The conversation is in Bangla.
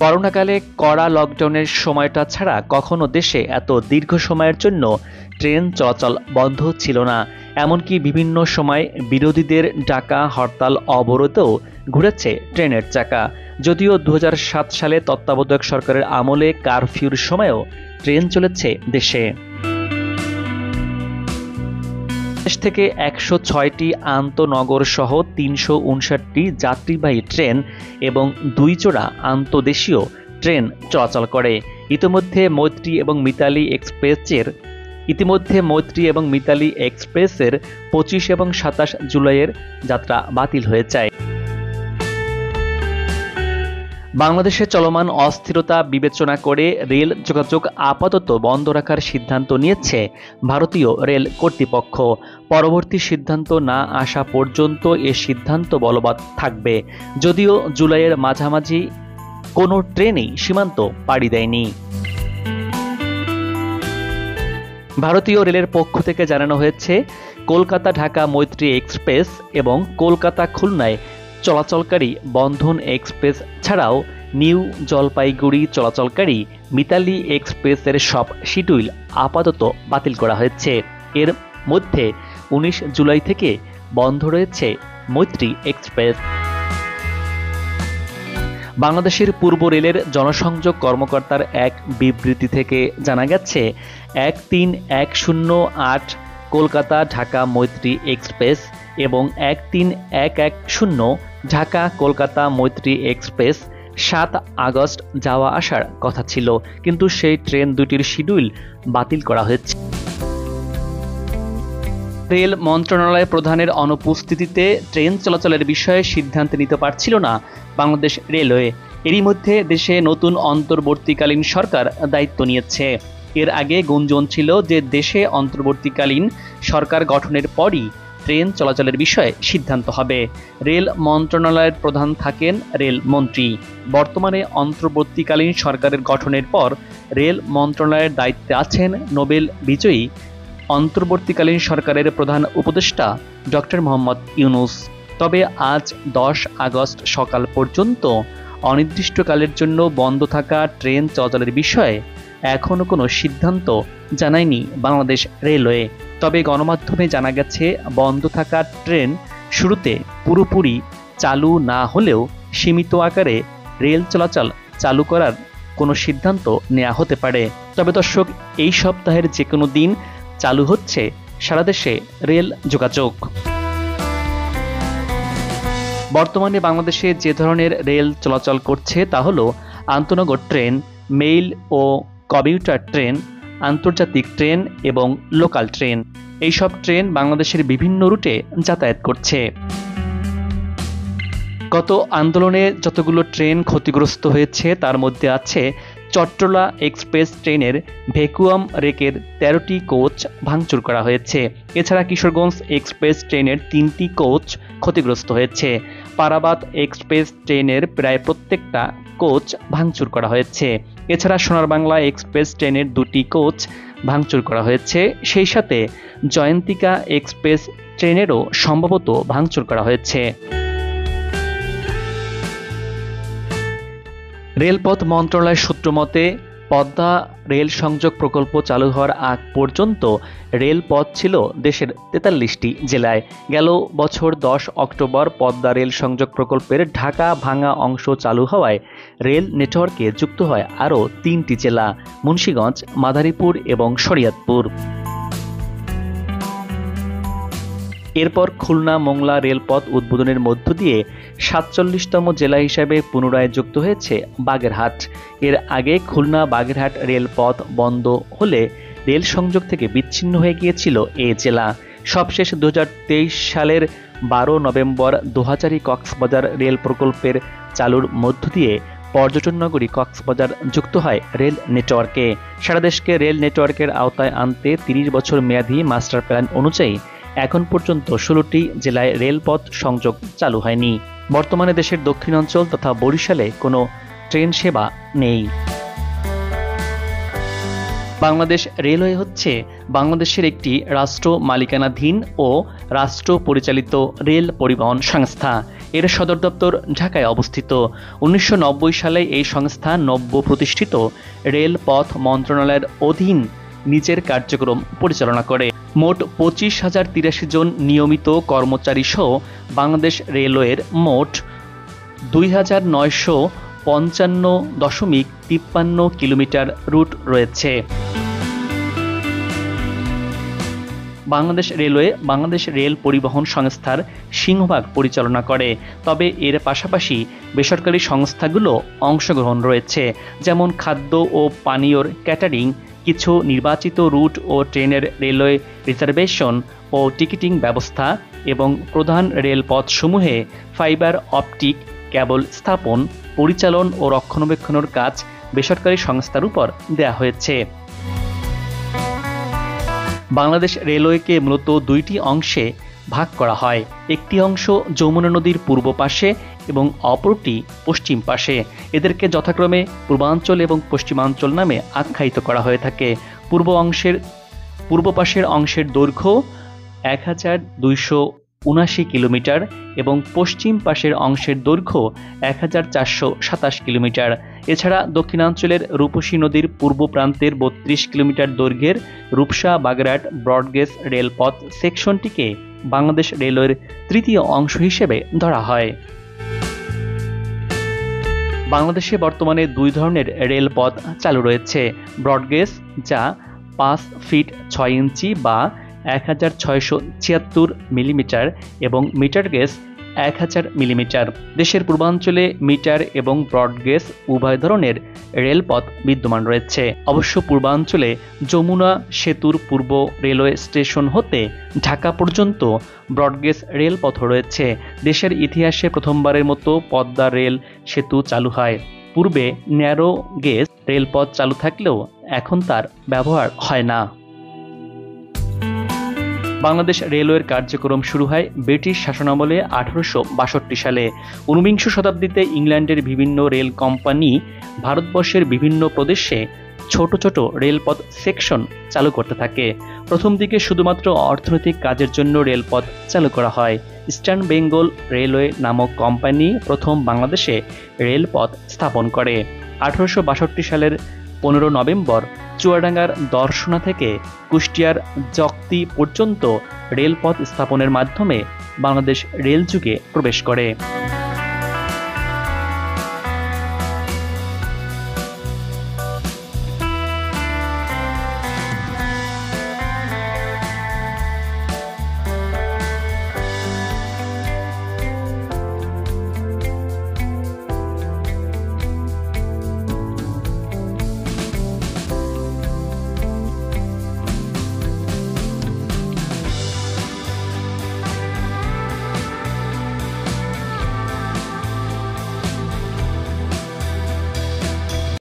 করোনাকালে কড়া লকডাউনের সময়টা ছাড়া কখনো দেশে এত দীর্ঘ সময়ের জন্য ট্রেন চলাচল বন্ধ ছিল না। এমনকি বিভিন্ন সময় বিরোধীদের ডাকা হরতাল অবরোধেও ঘুরেছে ট্রেনের চাকা। যদিও 2007 সালে তত্ত্বাবধায়ক সরকারের আমলে কারফিউর সময়ও ট্রেন চলেছে দেশে। দেশ থেকে 106টি আন্তনগর সহ 359টি যাত্রীবাহী ট্রেন এবং 2 জোড়া আন্তদেশীয় ট্রেন চলাচল করে। ইতিমধ্যে মৈত্রী এবং মিতালি এক্সপ্রেসের 25 এবং 27 জুলাইয়ের যাত্রা বাতিল হয়ে যায়। বাংলাদেশে চলমান অস্থিরতা বিবেচনা করে রেল যোগাযোগ আপাতত বন্ধ রাখার সিদ্ধান্ত নিয়েছে ভারতীয় রেল কর্তৃপক্ষ। পরবর্তী সিদ্ধান্ত না আসা পর্যন্ত এ সিদ্ধান্ত বলবৎ থাকবে। যদিও জুলাইয়ের মাঝামাঝি কোনো ট্রেনই সীমান্ত পাড়ি দেয়নি। ভারতীয় রেলের পক্ষ থেকে জানানো হয়েছে, কলকাতা ঢাকা মৈত্রী এক্সপ্রেস এবং কলকাতা খুলনায় চলাচলকারী বন্ধন এক্সপ্রেস ছাড়াও নিউ জলপাইগুড়ি চলাচলকারী মিতালি এক্সপ্রেসের সব শিডিউল আপাতত বাতিল করা হয়েছে। এর মধ্যে 19 জুলাই থেকে বন্ধ রয়েছে মৈত্রী এক্সপ্রেস। বাংলাদেশের পূর্ব রেলের জনসংযোগ কর্মকর্তার এক বিবৃতি থেকে জানা গেছে, 13108 কলকাতা ঢাকা মৈত্রী এক্সপ্রেস এবং 13110 ঢাকা কলকাতা মৈত্রী এক্সপ্রেস 7 আগস্ট যাওয়া আসার কথা ছিল, কিন্তু সেই ট্রেন দুটির শিডিউল বাতিল করা হয়েছে। রেল মন্ত্রণালয় প্রধানের অনুপস্থিতিতে ট্রেন চলাচলের বিষয়ে সিদ্ধান্ত নিতে পারছিল না বাংলাদেশ রেলওয়ে। এরই মধ্যে দেশে নতুন অন্তর্বর্তীকালীন সরকার দায়িত্ব নিয়েছে। এর আগে গুঞ্জন ছিল যে দেশে অন্তর্বর্তীকালীন সরকার গঠনের পরই ট্রেন চলাচলের বিষয়ে সিদ্ধান্ত হবে। রেল মন্ত্রণালয়ের প্রধান থাকেন রেল মন্ত্রী। বর্তমানে অন্তর্বর্তীকালীন সরকারের গঠনের পর রেল মন্ত্রণালয়ের দায়িত্বে আছেন নোবেল বিজয়ী অন্তর্বর্তীকালীন সরকারের প্রধান উপদেষ্টা ডক্টর মোহাম্মদ ইউনূস। তবে আজ 10 আগস্ট সকাল পর্যন্ত অনির্দিষ্টকালের জন্য বন্ধ থাকা ট্রেন চলাচলের বিষয়ে এখনও কোনো সিদ্ধান্ত জানায়নি বাংলাদেশ রেলওয়ে। তবে গণমাধ্যমে জানা গেছে, বন্ধ থাকা ট্রেন শুরুতে পুরোপুরি চালু না হলেও সীমিত আকারে রেল চলাচল চালু করার কোনো সিদ্ধান্ত নেওয়া হতে পারে। তবে দর্শক, এই সপ্তাহের যে কোনো দিন চালু হচ্ছে সারা দেশে রেল যোগাযোগ। বর্তমানে বাংলাদেশে যে ধরনের রেল চলাচল করছে তা হলো আন্তনগর ট্রেন, মেইল ও কমিউটার ট্রেন, আন্তর্জাতিক ট্রেন এবং লোকাল ট্রেন। এইসব ট্রেন বাংলাদেশের বিভিন্ন রুটে যাতায়াত করছে। গত আন্দোলনে যতগুলো ট্রেন ক্ষতিগ্রস্ত হয়েছে তার মধ্যে আছে চট্টলা এক্সপ্রেস ট্রেনের ভ্যাকুয়াম রেকের 13টি কোচ ভাঙচুর করা হয়েছে। এছাড়া কিশোরগঞ্জ এক্সপ্রেস ট্রেনের 3টি কোচ ক্ষতিগ্রস্ত হয়েছে। পারাবাত এক্সপ্রেস ট্রেনের প্রায় প্রত্যেকটা কোচ ভাঙচুর করা হয়েছে। এছাড়া সোনার বাংলা এক্সপ্রেস ট্রেনের 2টি কোচ ভাঙচুর করা হয়েছে। সেই সাথে জয়ন্তিকা এক্সপ্রেস ট্রেনেরও সম্ভবত ভাঙচুর করা হয়েছে। রেলপথ মন্ত্রণালয়ের সূত্র মতে, পদ্মা রেল সংযোগ প্রকল্প চালু হওয়ার আগ পর্যন্ত রেলপথ ছিল দেশের 43টি জেলায়। গেল বছর 10 অক্টোবর পদ্মা রেল সংযোগ প্রকল্পের ঢাকা ভাঙা অংশ চালু হওয়ায় রেল নেটওয়ার্কে যুক্ত হয় আরও 3টি জেলা, মুন্সিগঞ্জ, মাদারীপুর এবং শরীয়তপুর। এরপর খুলনা মোংলা রেলপথ উদ্বোধনের মধ্য দিয়ে 47তম জেলা হিসেবে পুনরায় যুক্ত হয়েছে বাগেরহাট। এর আগে খুলনা বাগেরহাট রেলপথ বন্ধ হলে রেল সংযোগ থেকে বিচ্ছিন্ন হয়ে গিয়েছিল এ জেলা। সবশেষ 2023 সালের 12 নভেম্বর দোহাজারী কক্সবাজার রেল প্রকল্পের চালুর মধ্য দিয়ে পর্যটন নগরী কক্সবাজার যুক্ত হয় রেল নেটওয়ার্কে। সারা দেশকে রেল নেটওয়ার্কের আওতায় আনতে 30 বছর মেয়াদী মাস্টার প্ল্যান অনুযায়ী এখন পর্যন্ত 16টি জেলায় রেলপথ সংযোগ চালু হয়নি। বর্তমানে দেশের দক্ষিণাঞ্চল তথা বরিশালে কোনো ট্রেন সেবা নেই। বাংলাদেশ রেলওয়ে হচ্ছে বাংলাদেশের একটি রাষ্ট্র মালিকানাধীন ও রাষ্ট্র পরিচালিত রেল পরিবহন সংস্থা। এর সদর দপ্তর ঢাকায় অবস্থিত। 1990 সালে এই সংস্থা নব্য প্রতিষ্ঠিত রেলপথ মন্ত্রণালয়ের অধীন নিজের কার্যক্রম পরিচালনা করে। মোট 25,083 জন নিয়মিত কর্মচারী সহ বাংলাদেশ রেলওয়ের মোট 2,955.53 কিলোমিটার রুট রয়েছে। বাংলাদেশ রেলওয়ে বাংলাদেশ রেল পরিবহন সংস্থার সিংহভাগ পরিচালনা করে, তবে এর পাশাপাশি বেসরকারি সংস্থাগুলো অংশগ্রহণ রয়েছে, যেমন খাদ্য ও পানীয়র ক্যাটারিং, কিছু নির্বাচিত রুট ও ট্রেনের রেলওয়ে রিজার্ভেশন ও টিকিটিং ব্যবস্থা এবং প্রধান রেলপথসমূহে ফাইবার অপটিক কেবল স্থাপন, পরিচালন ও রক্ষণাবেক্ষণের কাজ বেসরকারি সংস্থার উপর দেয়া হয়েছে। বাংলাদেশ রেলওয়েকে মূলত দুইটি অংশে ভাগ করা হয়। একটি অংশ যমুনা নদীর পূর্ব পাশে এবং অপরটি পশ্চিম পাশে। এদেরকে যথাক্রমে পূর্বাঞ্চল এবং পশ্চিমাঞ্চল নামে আখ্যায়িত করা হয়ে থাকে। পূর্ব পাশের অংশের দৈর্ঘ্য 1,279 কিলোমিটার এবং পশ্চিম পাশের অংশের দৈর্ঘ্য 1,427 কিলোমিটার। এছাড়া দক্ষিণাঞ্চলের রূপসী নদীর পূর্ব প্রান্তের 32 কিলোমিটার দৈর্ঘ্যের রূপসা বাগেরহাট ব্রডগেজ রেলপথ সেকশনটিকে বাংলাদেশ রেলওয়ের তৃতীয় অংশ হিসেবে ধরা হয়। বাংলাদেশে বর্তমানে দুই ধরনের রেলপথ চালু রয়েছে: ব্রডগেজ, যা 5 ফিট 6 ইঞ্চি বা 1,676 মিলিমিটার, এবং মিটার গেজ 1,000 মিলিমিটার। দেশের পূর্বাঞ্চলে মিটার এবং ব্রডগেজ উভয় ধরনের রেলপথ বিদ্যমান রয়েছে। অবশ্য পূর্বাঞ্চলে যমুনা সেতুর পূর্ব রেলওয়ে স্টেশন হতে ঢাকা পর্যন্ত ব্রডগেজ রেলপথ রয়েছে। দেশের ইতিহাসে প্রথমবারের মতো পদ্মা রেল সেতু চালু হয়। পূর্বে ন্যারো গেজ রেলপথ চালু থাকলেও এখন তার ব্যবহার হয় না। বাংলাদেশ রেলওয়ের কার্যক্রম শুরু হয় ব্রিটিশ শাসনামলে 1862 সালে। 19 শতাব্দীতে ইংল্যান্ডের বিভিন্ন রেল কোম্পানি ভারতবর্ষের বিভিন্ন প্রদেশে ছোট ছোট রেলপথ সেকশন চালু করতে থাকে। প্রথম দিকে শুধুমাত্র অর্থনৈতিক কাজের জন্য রেলপথ চালু করা হয়। ইস্টার্ন বেঙ্গল রেলওয়ে নামক কোম্পানি প্রথম বাংলাদেশে রেলপথ স্থাপন করে। 1862 সালের 15 নভেম্বর চুয়াডাঙ্গার দর্শনা থেকে কুষ্টিয়ার জক্তি পর্যন্ত রেলপথ স্থাপনের মাধ্যমে বাংলাদেশ রেল যুগে প্রবেশ করে।